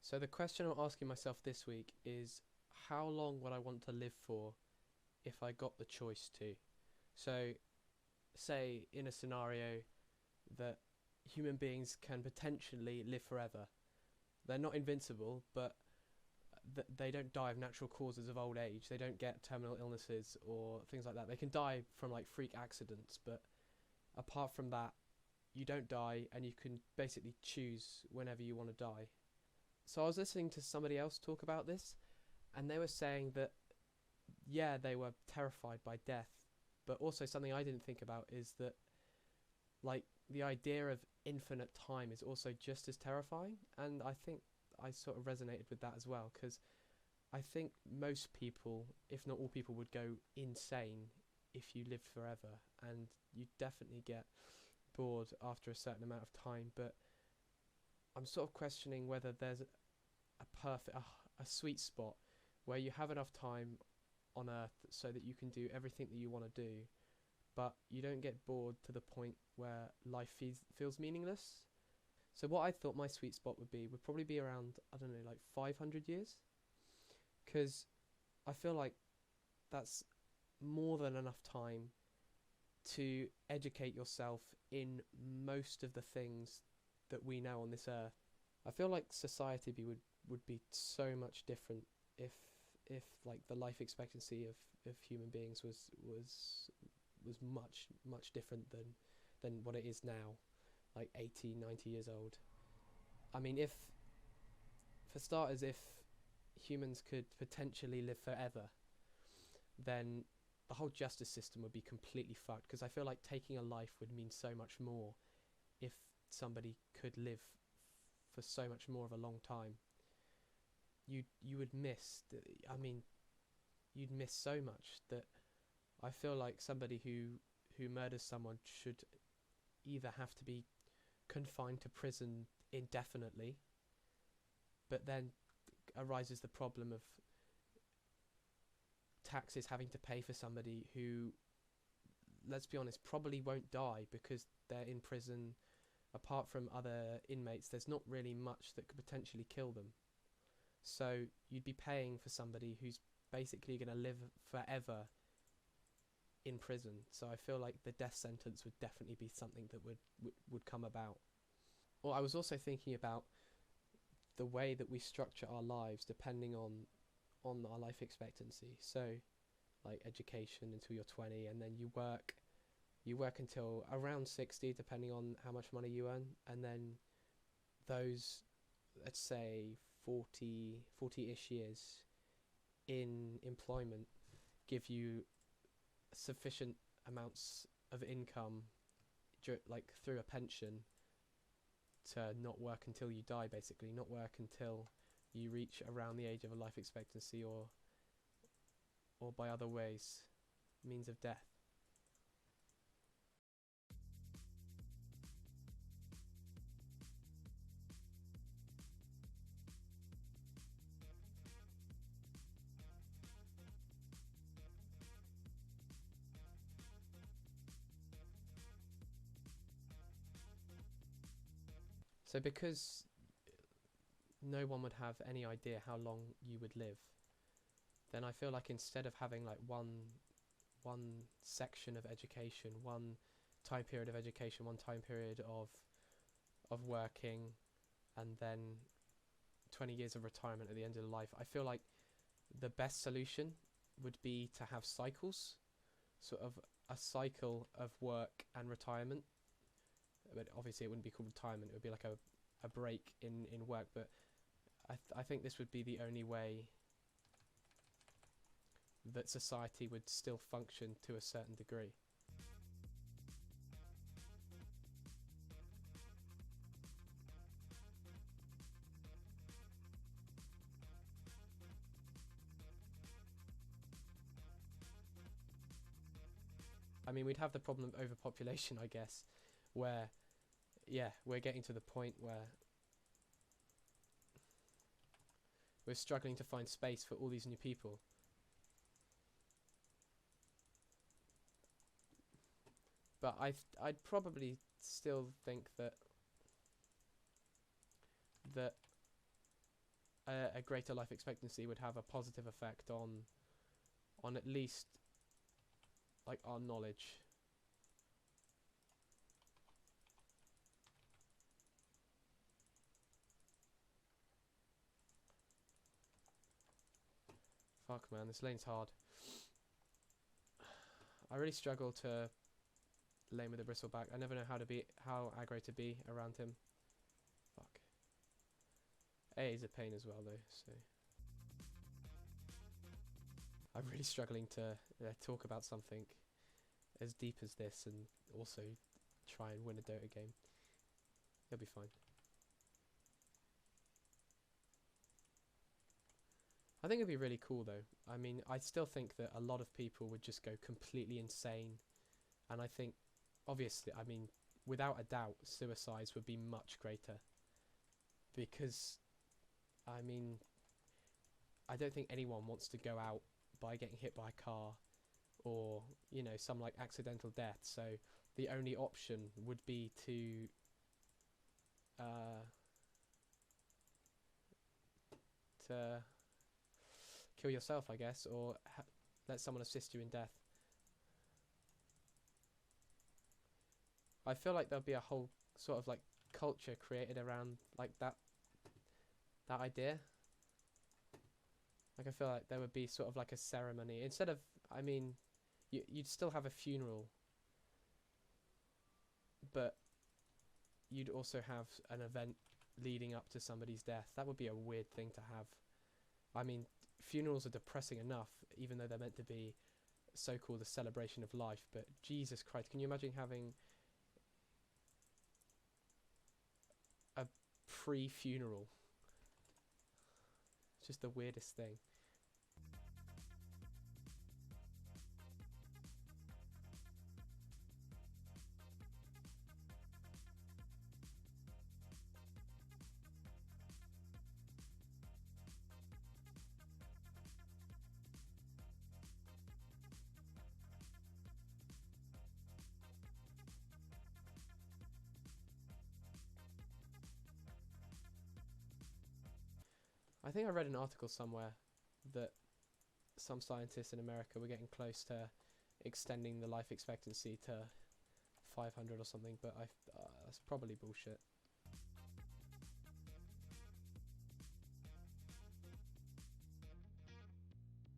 So the question I'm asking myself this week is, how long would I want to live for if I got the choice to? So say in a scenario that human beings can potentially live forever. They're not invincible, but they don't die of natural causes of old age. They don't get terminal illnesses or things like that. They can die from like freak accidents, but apart from that, you don't die and you can basically choose whenever you want to die. So I was listening to somebody else talk about this, and they were saying that yeah, they were terrified by death, but also something I didn't think about is that like the idea of infinite time is also just as terrifying, and I think I sort of resonated with that as well, because I think most people, if not all people, would go insane if you lived forever, and you definitely get bored after a certain amount of time. But I'm sort of questioning whether there's a sweet spot where you have enough time on Earth so that you can do everything that you want to do, but you don't get bored to the point where life feels meaningless. So what I thought my sweet spot would probably be around, I don't know, like 500 years, because I feel like that's more than enough time to educate yourself in most of the things that we know on this earth. I feel like society would be so much different if like the life expectancy of human beings was much different than what it is now, like 80, 90 years old. I mean, if for starters, if humans could potentially live forever, then the whole justice system would be completely fucked, because I feel like taking a life would mean so much more if somebody could live for so much more of a long time. You would miss. I mean, you'd miss so much that I feel like somebody who murders someone should either have to be confined to prison indefinitely, but then arises the problem of taxes having to pay for somebody who, let's be honest, probably won't die because they're in prison. Apart from other inmates, there's not really much that could potentially kill them. So you'd be paying for somebody who's basically going to live forever in prison. So I feel like the death sentence would definitely be something that would come about. Or I was also thinking about the way that we structure our lives depending on our life expectancy. So like education until you're 20, and then you work until around 60 depending on how much money you earn, and then those, let's say 40-ish years in employment give you sufficient amounts of income, like through a pension, to not work until you die, basically not work until you reach around the age of a life expectancy, or by other ways, means of death. So because no one would have any idea how long you would live, then I feel like instead of having like one section of education, one time period of education, one time period of working, and then 20 years of retirement at the end of the life, I feel like the best solution would be to have cycles, sort of a cycle of work and retirement. But obviously it wouldn't be called retirement, it would be like a break in work, but I think this would be the only way that society would still function to a certain degree. I mean, we'd have the problem of overpopulation, I guess, where, yeah, we're getting to the point where we're struggling to find space for all these new people. But I'd probably still think that a greater life expectancy would have a positive effect on at least like our knowledge. Fuck man, this lane's hard. I really struggle to lane with a bristleback. I never know how aggro to be around him. Fuck. A is a pain as well though, so I'm really struggling to talk about something as deep as this and also try and win a Dota game. It'll be fine. I think it'd be really cool though. I mean, I still think that a lot of people would just go completely insane, and I think, obviously, I mean, without a doubt, suicides would be much greater, because, I mean, I don't think anyone wants to go out by getting hit by a car, or, you know, some like accidental death, so the only option would be to kill yourself, I guess, or let someone assist you in death. I feel like there'll be a whole sort of like culture created around like that idea. Like I feel like there would be sort of like a ceremony instead of, I mean, you'd still have a funeral, but you'd also have an event leading up to somebody's death. That would be a weird thing to have. I mean, funerals are depressing enough, even though they're meant to be so-called a celebration of life, but Jesus Christ, can you imagine having a pre-funeral? It's just the weirdest thing. I think I read an article somewhere that some scientists in America were getting close to extending the life expectancy to 500 or something, but that's probably bullshit.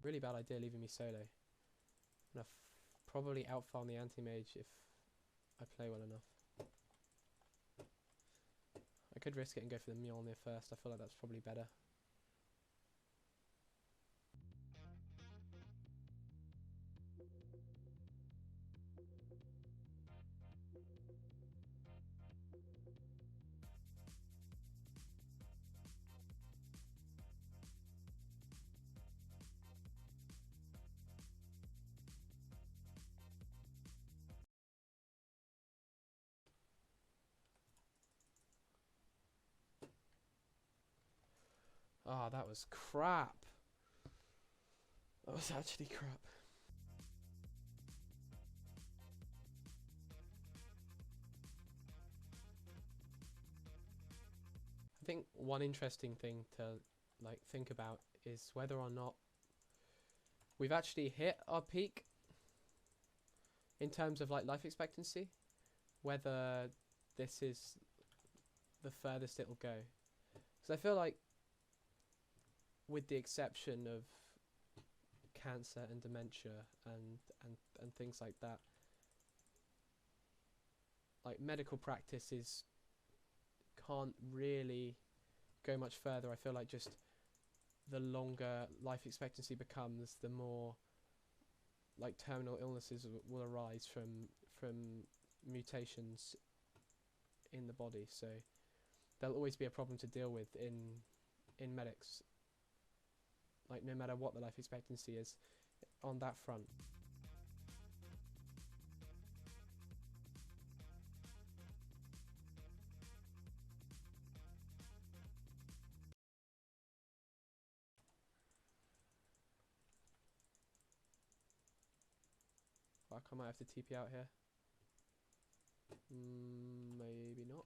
Really bad idea leaving me solo. I'm gonna probably outfarm the anti-mage if I play well enough. I could risk it and go for the Mjolnir first. I feel like that's probably better. Ah, that was crap. That was actually crap. I think one interesting thing to like think about is whether or not we've actually hit our peak in terms of like life expectancy, whether this is the furthest it'll go. Because I feel like, with the exception of cancer and dementia and things like that, like medical practices can't really go much further. I feel like just the longer life expectancy becomes, the more like terminal illnesses will arise from mutations in the body. So there'll always be a problem to deal with in medics, like no matter what the life expectancy is on that front. Fuck, I might have to TP out here. Maybe not.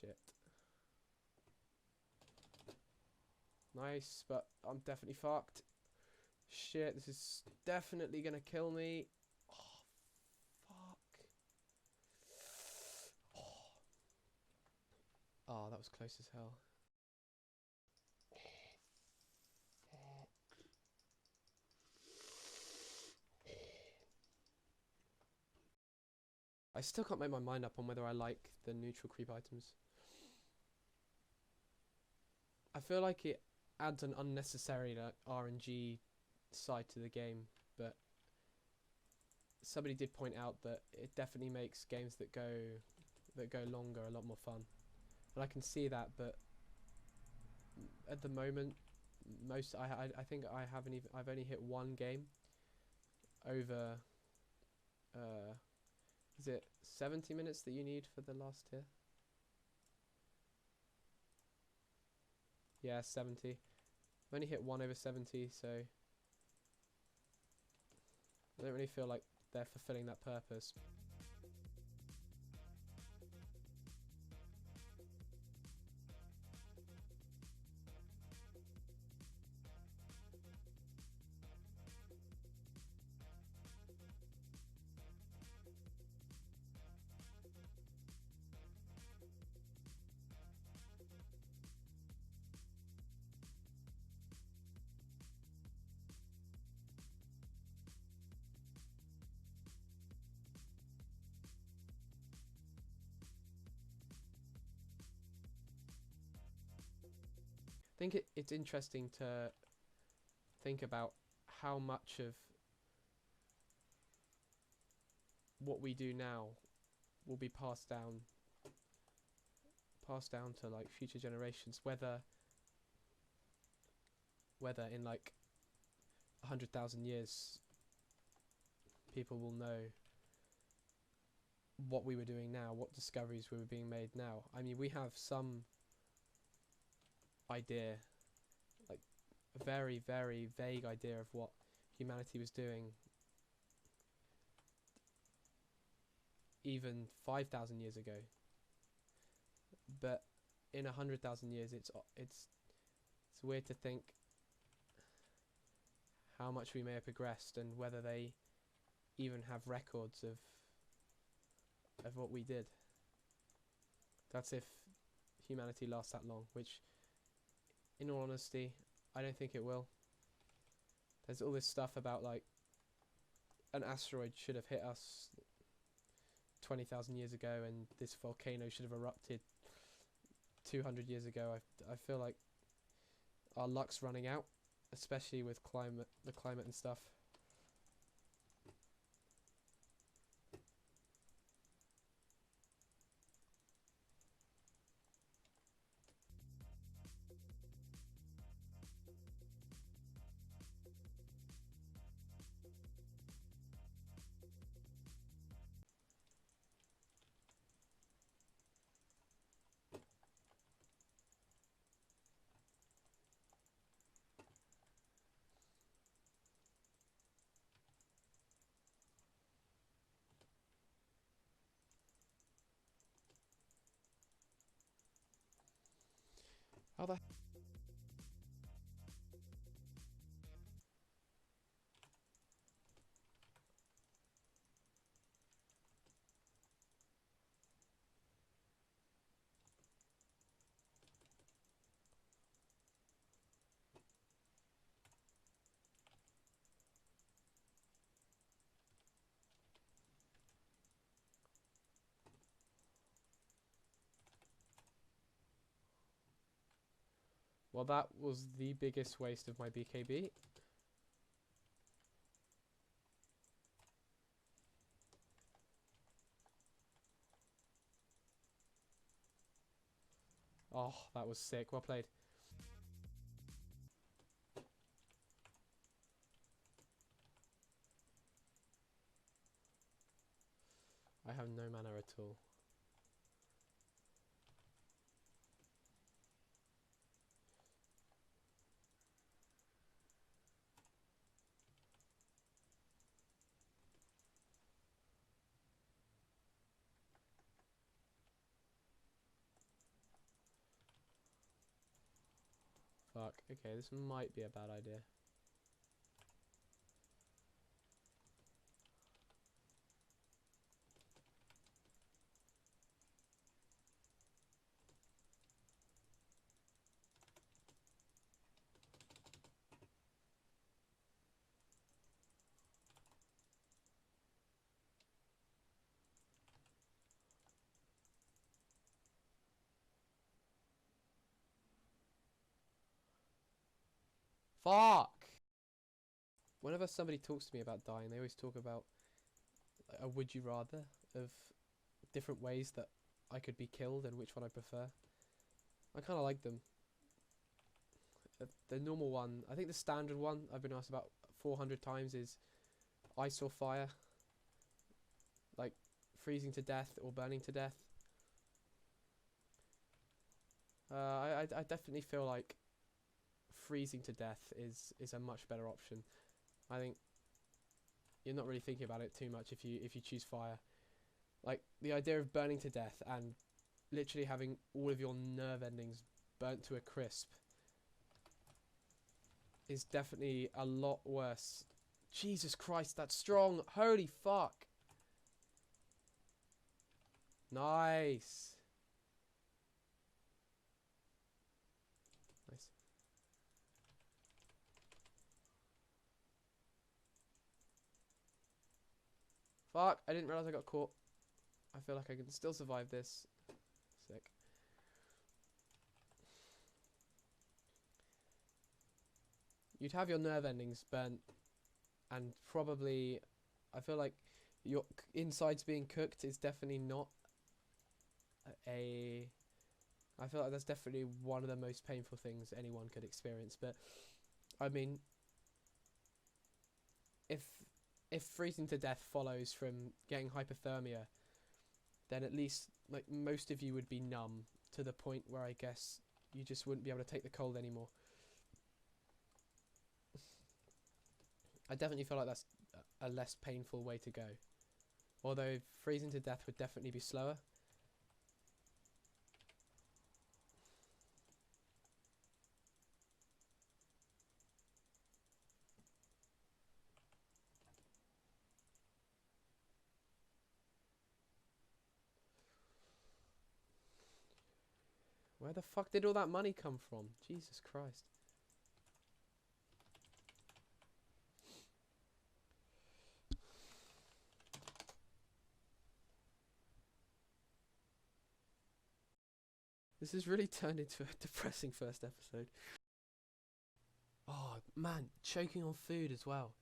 Shit. Nice, but I'm definitely fucked. Shit, this is definitely gonna kill me. Oh, fuck. Oh, that was close as hell. I still can't make my mind up on whether I like the neutral creep items. I feel like it adds an unnecessary like, RNG side to the game, but somebody did point out that it definitely makes games that go longer a lot more fun, and I can see that. But at the moment, I think I've only hit one game over. Is it 70 minutes that you need for the last tier? Yeah, 70. I've only hit one over 70, so I don't really feel like they're fulfilling that purpose. I think it's interesting to think about how much of what we do now will be passed down to like future generations, whether in like 100,000 years people will know what we were doing now, what discoveries were being made now. I mean, we have some idea, like a very, very vague idea of what humanity was doing even 5,000 years ago. But in 100,000 years, it's weird to think how much we may have progressed and whether they even have records of what we did. That's if humanity lasts that long, which, in all honesty, I don't think it will. There's all this stuff about like an asteroid should have hit us 20,000 years ago, and this volcano should have erupted 200 years ago. I feel like our luck's running out, especially with the climate and stuff. How the Well, that was the biggest waste of my BKB. Oh, that was sick. Well played. I have no mana at all. Fuck. Okay, this might be a bad idea. Fuck! Whenever somebody talks to me about dying, they always talk about a would you rather of different ways that I could be killed and which one I prefer. I kind of like them. The normal one, I think the standard one I've been asked about 400 times is ice or fire. Like freezing to death or burning to death. I definitely feel like freezing to death is a much better option. I think you're not really thinking about it too much if you choose fire. Like the idea of burning to death and literally having all of your nerve endings burnt to a crisp is definitely a lot worse. Jesus Christ, that's strong. Holy fuck. Nice. Nice. Fuck, I didn't realize I got caught. I feel like I can still survive this. Sick. You'd have your nerve endings burnt, and probably, I feel like your insides being cooked is definitely not a. I feel like that's definitely one of the most painful things anyone could experience. But I mean, if if freezing to death follows from getting hypothermia, then at least like most of you would be numb to the point where I guess you just wouldn't be able to take the cold anymore. I definitely feel like that's a less painful way to go. Although freezing to death would definitely be slower. Where the fuck did all that money come from? Jesus Christ. This has really turned into a depressing first episode. Oh, man, choking on food as well.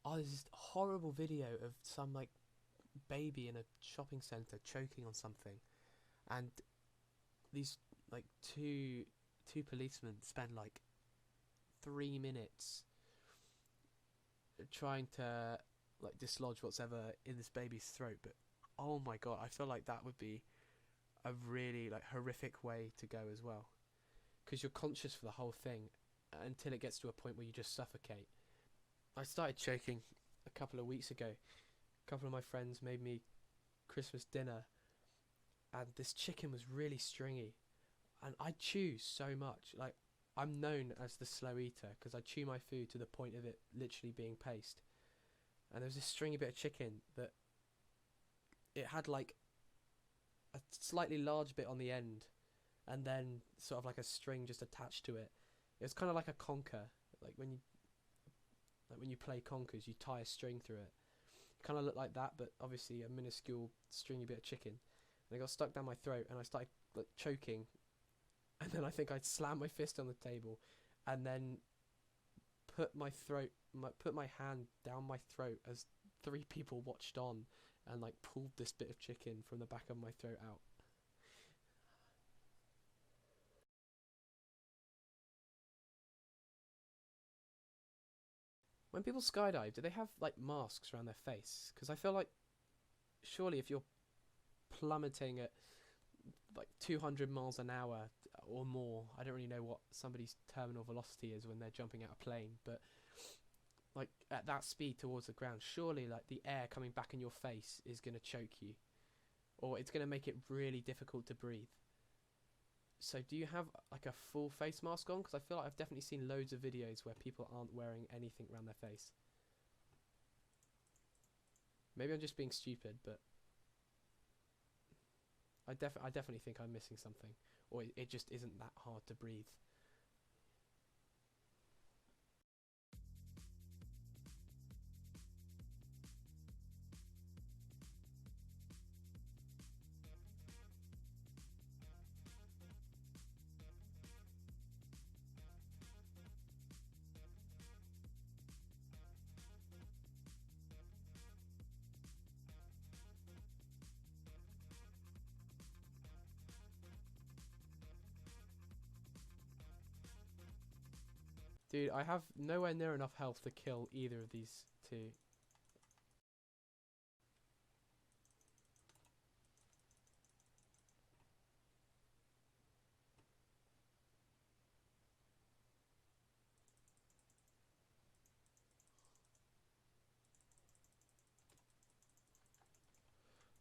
Oh, there's this horrible video of some, like, baby in a shopping centre choking on something. And these, like, two policemen spend, like, 3 minutes trying to, like, dislodge what's ever in this baby's throat. But, oh my god, I feel like that would be a really, like, horrific way to go as well. Because you're conscious for the whole thing until it gets to a point where you just suffocate. I started choking a couple of weeks ago. A couple of my friends made me Christmas dinner, and this chicken was really stringy. And I chew so much. Like, I'm known as the slow eater because I chew my food to the point of it literally being paste. And there was this stringy bit of chicken that it had like a slightly large bit on the end, and then sort of like a string just attached to it. It was kind of like a conker, like when you play conkers, you tie a string through it. It kind of looked like that, but obviously a minuscule stringy bit of chicken. And it got stuck down my throat, and I started like choking. And then I think I slammed my fist on the table, and then put my hand down my throat as 3 people watched on, and like pulled this bit of chicken from the back of my throat out. When people skydive, do they have like masks around their face? Because I feel like surely if you're plummeting at like 200 miles an hour or more, I don't really know what somebody's terminal velocity is when they're jumping out a plane, but like at that speed towards the ground, surely like the air coming back in your face is going to choke you, or it's going to make it really difficult to breathe. So do you have like a full face mask on? Because I feel like I've definitely seen loads of videos where people aren't wearing anything around their face. Maybe I'm just being stupid, but I definitely think I'm missing something, or it just isn't that hard to breathe. Dude, I have nowhere near enough health to kill either of these two.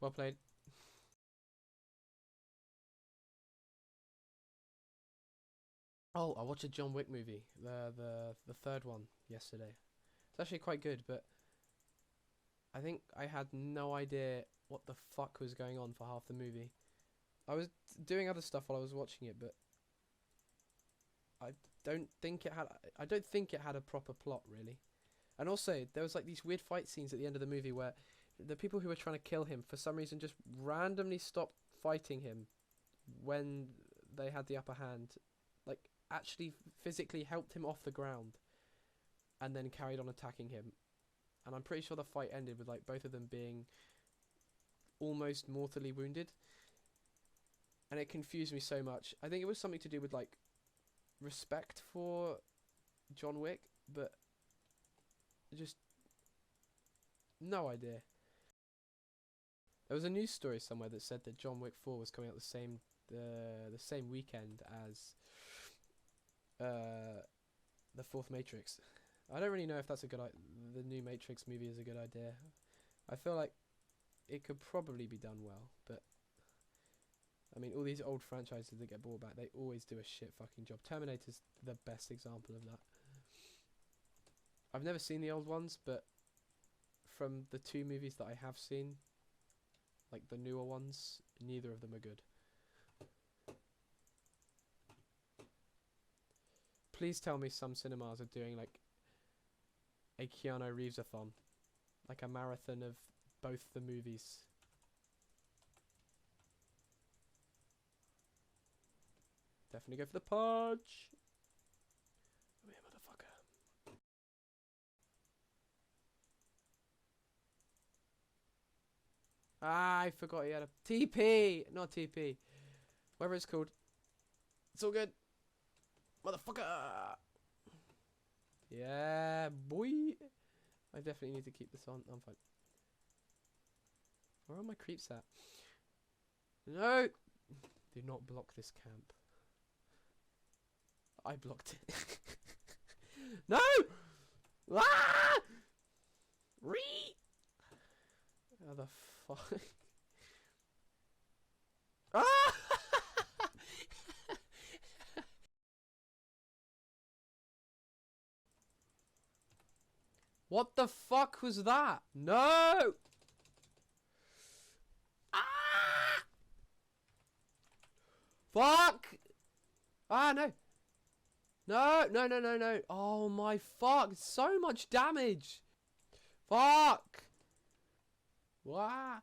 Well played. Oh, I watched a John Wick movie, the third one yesterday. It's actually quite good, but I think I had no idea what the fuck was going on for half the movie. I was doing other stuff while I was watching it, but I I don't think it had a proper plot really. And also there was like these weird fight scenes at the end of the movie where the people who were trying to kill him for some reason just randomly stopped fighting him when they had the upper hand. Like actually physically helped him off the ground and then carried on attacking him. And I'm pretty sure the fight ended with like both of them being almost mortally wounded. And it confused me so much. I think it was something to do with like respect for John Wick, but just no idea. There was a news story somewhere that said that John Wick 4 was coming out the same weekend as the fourth Matrix. I don't really know if that's a good the new Matrix movie is a good idea. I feel like it could probably be done well, but I mean all these old franchises that get brought back, they always do a shit fucking job. Terminator's the best example of that. I've never seen the old ones, but from the two movies that I have seen, like the newer ones, neither of them are good. Please tell me some cinemas are doing like a Keanu Reeves-a-thon, like a marathon of both the movies. Definitely go for the punch. Come here, motherfucker. Ah, I forgot he had a TP, not TP. Whatever it's called. It's all good. Motherfucker. Yeah, boy. I definitely need to keep this on. I'm fine. Where are my creeps at? No! Do not block this camp. I blocked it. No! Ah! How the fuck? Ah! What the fuck was that? No! Ah! Fuck! Ah, no. No, no, no, no, no. Oh my fuck. So much damage. Fuck. Wow.